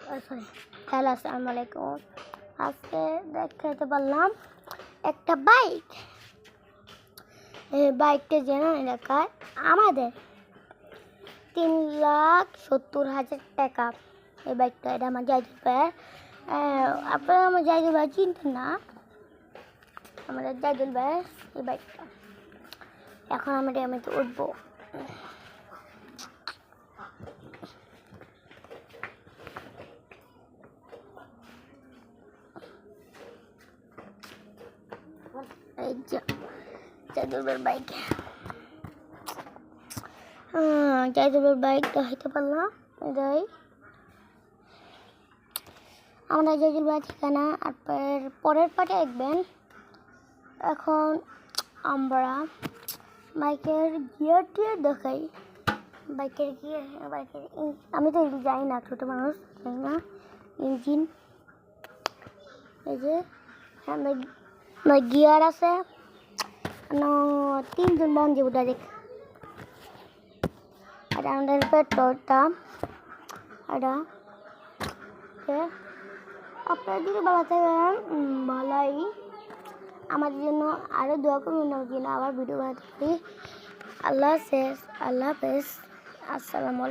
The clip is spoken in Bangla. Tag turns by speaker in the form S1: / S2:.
S1: সরি হ্যালো আসসালামু আলাইকুম। আজকে দেখাতে পারলাম একটা বাইক। এই বাইকটা যেন এলাকায় আমাদের 3,70,000 টাকা। এই বাইকটা এটা আমার জাইদুল ভাইয়ের। আপনারা আমার জাইদুল ভাই চিনতেন না, আমাদের জাইদুল ভাইয়ের এই বাইকটা। এখন আমরা আমি তো উঠবো। এই যে জাইদুল ভাইয়ের বাইক, জাইদুল ভাইয়ের বাইকটা হইতে পারলাম। এটাই আমরা জাইদুল ভাইয়ের ঠিকানা। আর পরের পাটে দেখবেন। এখন আমরা বাইকের গিয়ারটি দেখাই। বাইকের গিয়ার, আমি তো যাই না, ছোটো মানুষ জানি না। ইঞ্জিন, এই যে গিয়ার আছে, 3জন বন্ধু ডাইরেক্ট। আর আমাদের পেট্রোলটা এটা আপনারা যদি ভালো থাকেন, ভালোই আমাদের জন্য আরও দোয়া করুন, আমার জন্য আবার ভিডিও বানাতে পারি। আল্লাহ হাফেজ, আসসালামু আলাইকুম।